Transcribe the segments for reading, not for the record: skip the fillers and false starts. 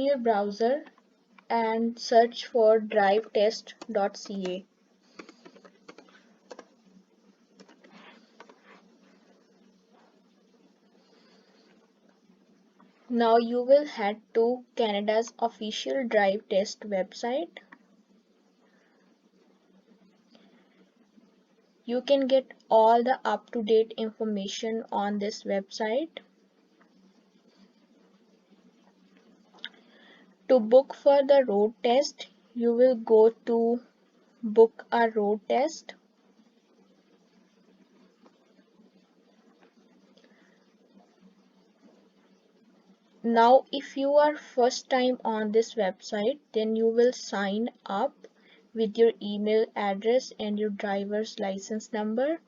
your browser and search for drivetest.ca. Now you will head to Canada's official drive test website. You can get all the up-to-date information on this website. To book for the road test, you will go to book a road test. Now, if you are first time on this website, then you will sign up with your email address and your driver's license number.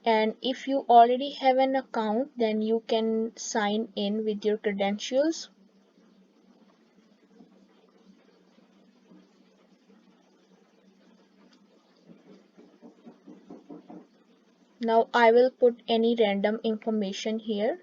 And if you already have an account, then you can sign in with your credentials. Now I will put any random information here.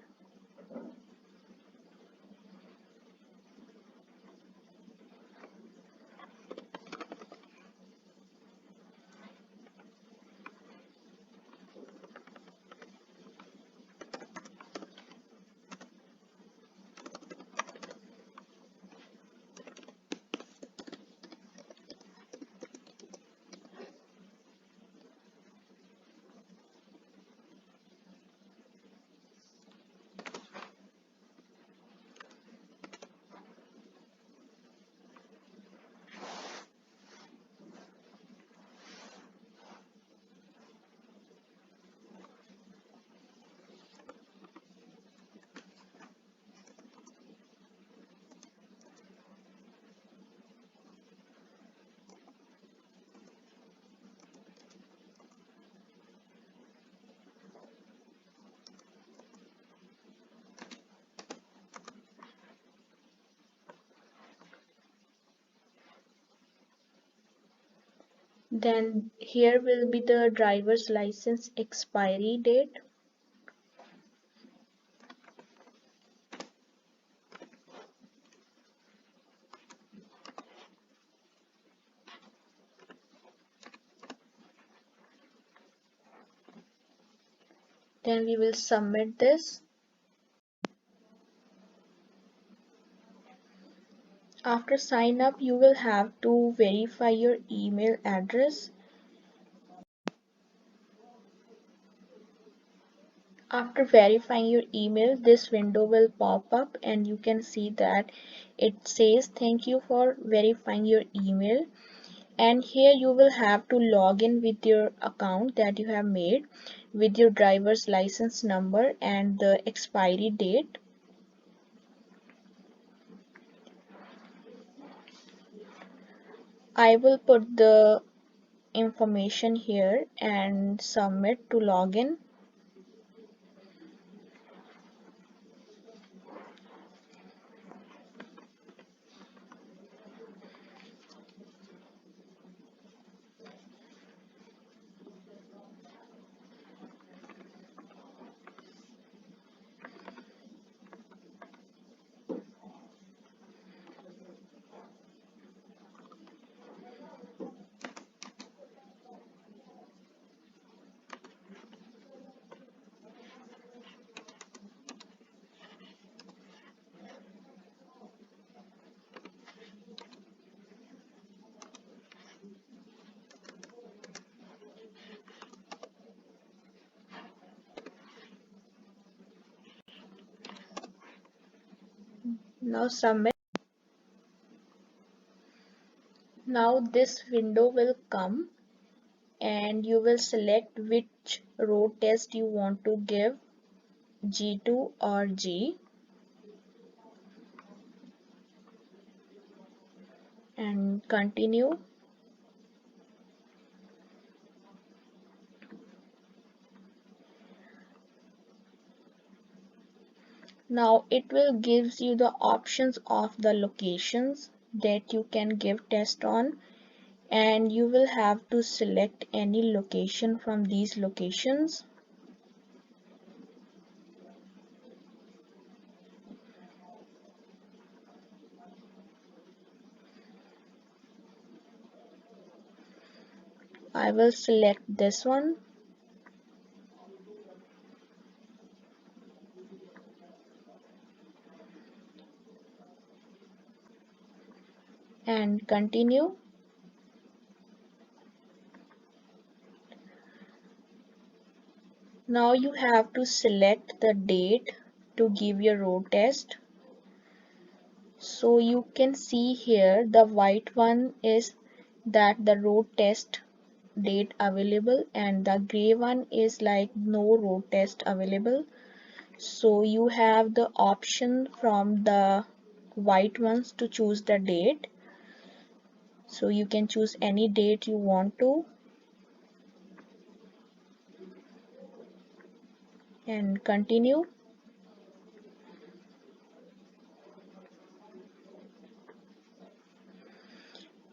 Then here will be the driver's license expiry date. Then we will submit this. After sign up, you will have to verify your email address. After verifying your email, this window will pop up and you can see that it says thank you for verifying your email. And here you will have to log in with your account that you have made with your driver's license number and the expiry date. I will put the information here and submit to login. Now submit. Now this window will come and you will select which road test you want to give, G2 or G, and continue. Now it will gives you the options of the locations that you can give test on, and you will have to select any location from these locations. I will select this one and continue. Now you have to select the date to give your road test. So you can see here the white one is that the road test date available, and the gray one is like no road test available. So you have the option from the white ones to choose the date. So you can choose any date you want to and continue.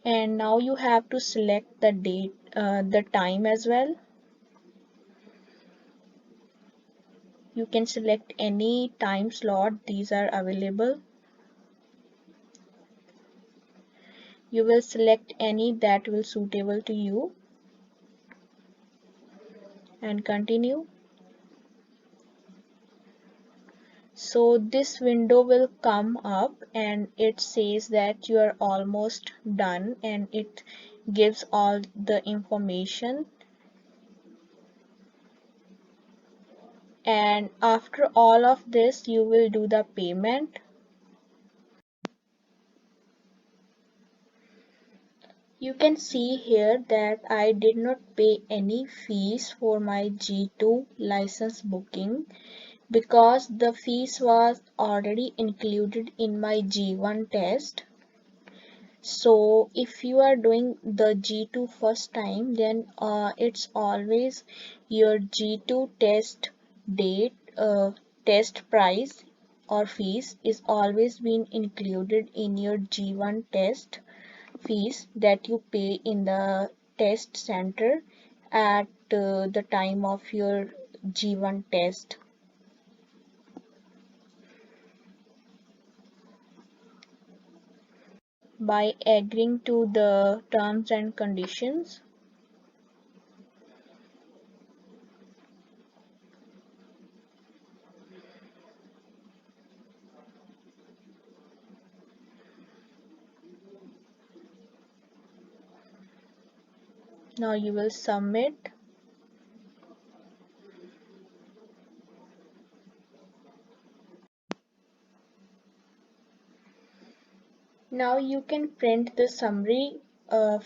And now you have to select the date, the time as well. You can select any time slot, these are available. You will select any that will suitable to you and continue. So this window will come up and it says that you are almost done, and it gives all the information. And after all of this, you will do the payment. You can see here that I did not pay any fees for my G2 license booking because the fees was already included in my G1 test. So if you are doing the G2 first time, then it's always your G2 test date, test price or fees is always been included in your G1 test fees that you pay in the test center at the time of your G1 test. By agreeing to the terms and conditions, now you will submit. Now you can print the summary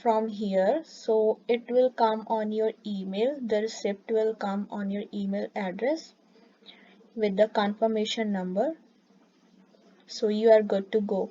from here, so it will come on your email. The receipt will come on your email address with the confirmation number. So you are good to go.